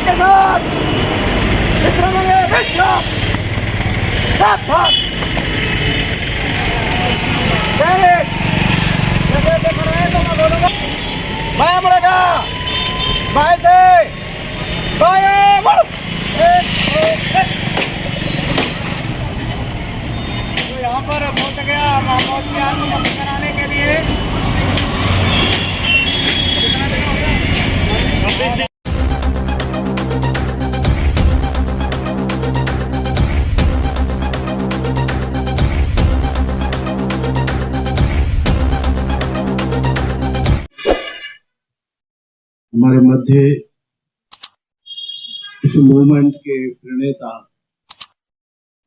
के साथ विश्रमेंगे विश्व साथ दैनिक जैसे देख रहे हैं तो मैं बोलूंगा बाया मुड़ेगा बाएं से बाएं मुड़ तो यहाँ पर पहुंच गया महमूद की आत्महत्या कराने के लिए हमारे मध्य इस मूवमेंट के प्रणेता,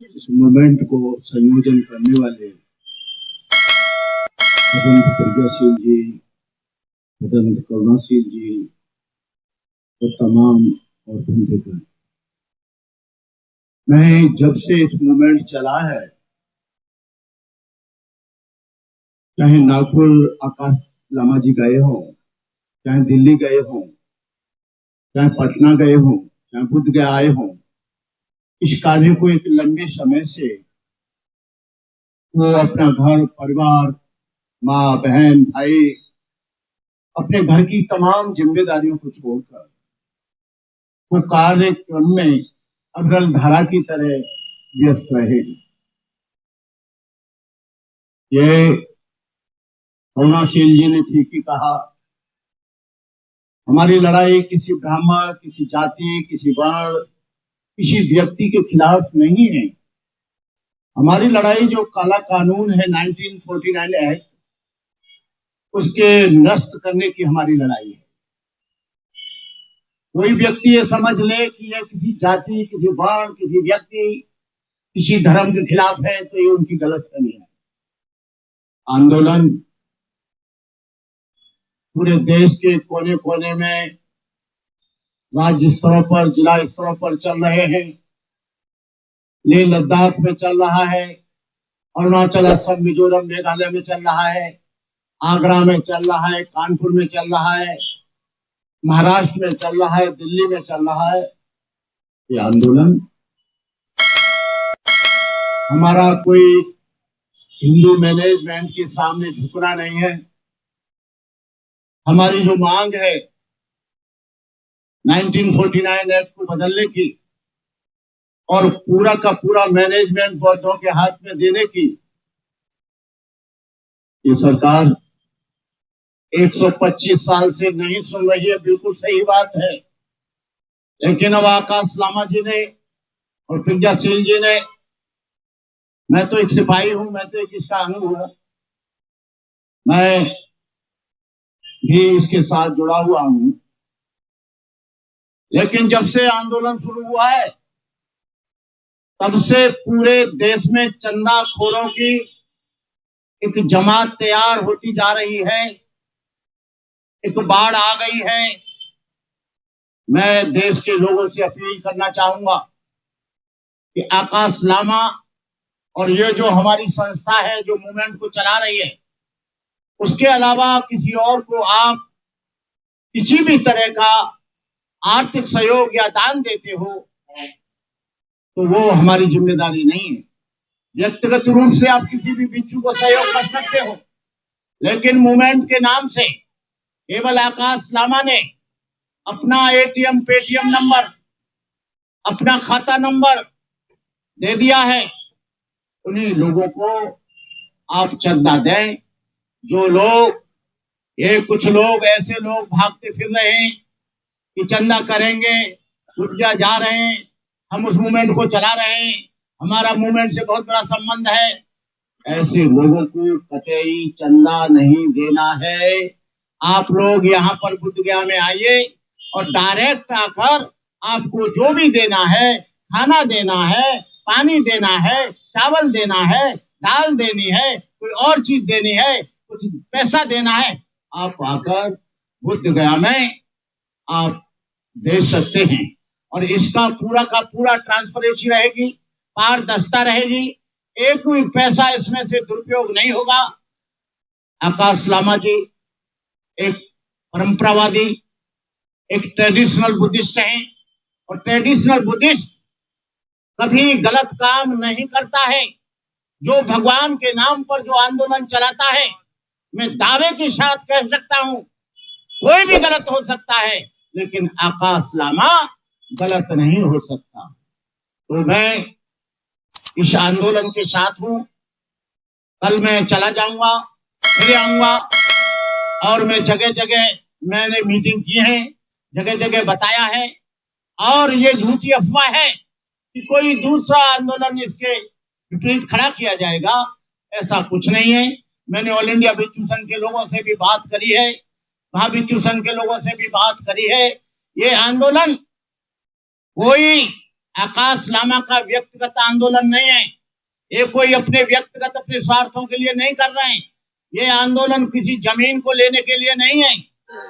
इस मूवमेंट को संयोजन करने वाले भदंत प्रज्ञाशील जी, भदंत करुणाशील जी और तमाम और बंधुगण, मैं जब से इस मूवमेंट चला है, चाहे नागपुर आकाश लामा जी गए हों, चाहे दिल्ली गए हों, चाहे पटना गए हों, चाहे बुद्ध गया आए हों, इस कार्य को एक लंबे समय से वो अपना घर परिवार, माँ बहन भाई, अपने घर की तमाम जिम्मेदारियों को छोड़कर वो कार्यक्रम में अग्रल धारा की तरह व्यस्त रहे। ये करुणाशील जी ने ठीक ही कहा, हमारी लड़ाई किसी ब्राह्मण, किसी जाति, किसी वर्ण, किसी व्यक्ति के खिलाफ नहीं है। हमारी लड़ाई जो काला कानून है 1949 एक्ट, उसके नष्ट करने की हमारी लड़ाई है। कोई व्यक्ति ये समझ ले कि यह किसी जाति, किसी वर्ण, किसी व्यक्ति, किसी धर्म के खिलाफ है तो ये उनकी गलतफहमी है। आंदोलन पूरे देश के कोने कोने में, राज्य स्तरों पर, जिला स्तरों पर चल रहे हैं। लेह लद्दाख में चल रहा है, अरुणाचल, असम, मिजोरम, मेघालय में चल रहा है, आगरा में चल रहा है, कानपुर में चल रहा है, महाराष्ट्र में चल रहा है, दिल्ली में चल रहा है। ये आंदोलन हमारा कोई हिंदू मैनेजमेंट के सामने झुकना नहीं है। हमारी जो मांग है 1949 एक्ट को बदलने की और पूरा का पूरा मैनेजमेंट बौद्धों के हाथ में देने की, ये सरकार 125 साल से नहीं सुन रही है, बिल्कुल सही बात है। लेकिन अब आकाश लामा जी ने और प्रज्ञाशील जी ने, मैं तो एक सिपाही हूं, मैं तो एक इसका अंग हूं, मैं भी इसके साथ जुड़ा हुआ हूं। लेकिन जब से आंदोलन शुरू हुआ है तब से पूरे देश में चंदाखोरों की एक जमात तैयार होती जा रही है, एक बाढ़ आ गई है। मैं देश के लोगों से अपील करना चाहूंगा कि आकाश लामा और ये जो हमारी संस्था है जो मूवमेंट को चला रही है, उसके अलावा किसी और को आप किसी भी तरह का आर्थिक सहयोग या दान देते हो तो वो हमारी जिम्मेदारी नहीं है। व्यक्तिगत रूप से आप किसी भी बिच्छू को सहयोग कर सकते हो, लेकिन मूवमेंट के नाम से केवल आकाश लामा ने अपना एटीएम, पेटीएम नंबर, अपना खाता नंबर दे दिया है। उन्हीं लोगों को आप चंदा दें। जो लोग, ये कुछ लोग ऐसे लोग भागते फिर रहे हैं कि चंदा करेंगे, ऊर्जा जा रहे हैं, हम उस मूवमेंट को चला रहे हैं, हमारा मूवमेंट से बहुत बड़ा संबंध है, ऐसे लोगों को कतई चंदा नहीं देना है। आप लोग यहाँ पर बुद्ध गया में आइए और डायरेक्ट आकर आपको जो भी देना है, खाना देना है, पानी देना है, चावल देना है, दाल देनी है, कोई और चीज देनी है, कुछ पैसा देना है, आप आकर बुद्ध गया में आप दे सकते हैं। और इसका पूरा का पूरा ट्रांसपेरेंसी रहेगी, पारदर्शिता रहेगी, एक भी पैसा इसमें से दुरुपयोग नहीं होगा। आकाश लामा जी एक परंपरावादी एक ट्रेडिशनल बुद्धिस्ट हैं, और ट्रेडिशनल बुद्धिस्ट कभी गलत काम नहीं करता है। जो भगवान के नाम पर जो आंदोलन चलाता है, मैं दावे के साथ कह सकता हूं, कोई भी गलत हो सकता है, लेकिन आकाश लामा गलत नहीं हो सकता। तो मैं इस आंदोलन के साथ हूं। कल मैं चला जाऊंगा, फिर आऊंगा, और मैं जगह जगह मैंने मीटिंग की है, जगह जगह बताया है। और ये झूठी अफवाह है कि कोई दूसरा आंदोलन इसके विपरीत खड़ा किया जाएगा, ऐसा कुछ नहीं है। मैंने ऑल इंडिया भिक्षु संघ के लोगों से भी बात करी है, महाभिक्षु संघ के लोगों से भी बात करी है। ये आंदोलन कोई आकाश लामा का व्यक्तिगत आंदोलन नहीं है। ये कोई अपने व्यक्तिगत अपने स्वार्थों के लिए नहीं कर रहे हैं। ये आंदोलन किसी जमीन को लेने के लिए नहीं है।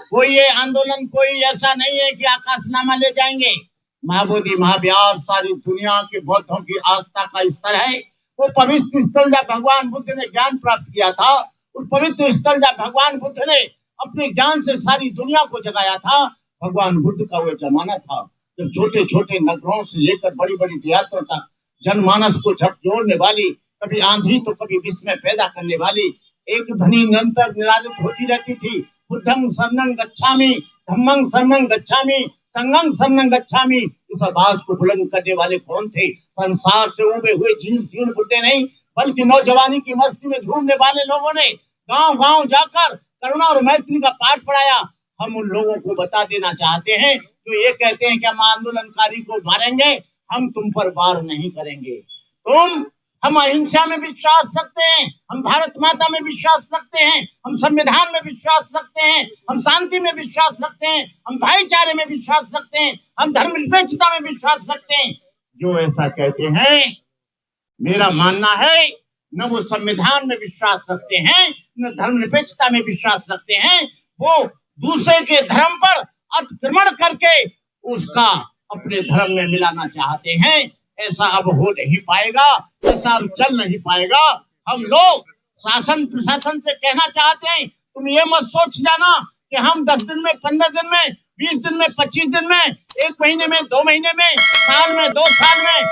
कोई ये आंदोलन कोई ऐसा नहीं है कि आकाशनामा ले जाएंगे। महाबोधि महाव्यास सारी दुनिया के बौद्धों की आस्था का स्तर है। वो पवित्र स्थल जब भगवान बुद्ध ने ज्ञान प्राप्त किया था, उस पवित्र स्थल जब भगवान बुद्ध ने अपने ज्ञान से सारी दुनिया को जगाया था, भगवान बुद्ध का वो जमाना था जब छोटे छोटे नगरों से लेकर बड़ी बड़ी देहातों तक जनमानस को झकझोरने वाली, कभी आंधी तो कभी विस्मय पैदा करने वाली एक ध्वनि निरंतर निरालित होती रहती थी। बुद्धं शरणं गच्छामि, धम्मं शरणं गच्छामि, संघं शरणं गच्छामि। इस आवाज को बुलंद करने वाले कौन थे? संसार से उबे हुए झील सील बुड्ढे नहीं, बल्कि नौजवानी की मस्ती में झूमने वाले लोगों ने गांव गांव जाकर करुणा और मैत्री का पाठ पढ़ाया। हम उन लोगों को बता देना चाहते हैं जो ये कहते हैं कि हम आंदोलनकारी को मारेंगे, हम तुम पर वार नहीं करेंगे। हम अहिंसा में विश्वास रखते हैं, हम भारत माता में विश्वास रखते हैं, हम संविधान में विश्वास रखते हैं, हम शांति में विश्वास रखते हैं, हम भाईचारे में विश्वास रखते हैं, हम धर्मनिरपेक्षता में विश्वास रखते हैं। जो ऐसा कहते हैं, मेरा मानना है न वो संविधान में विश्वास रखते हैं, न धर्मनिरपेक्षता में विश्वास रखते हैं। वो दूसरे के धर्म पर अतिक्रमण करके उसका अपने धर्म में मिलाना चाहते हैं। ऐसा अब हो नहीं पाएगा, ऐसा अब चल नहीं पाएगा। हम लोग शासन प्रशासन से कहना चाहते हैं, तुम ये मत सोच जाना कि हम 10 दिन में, 15 दिन में, 20 दिन में, 25 दिन में, 1 महीने में, 2 महीने में, साल में, 2 साल में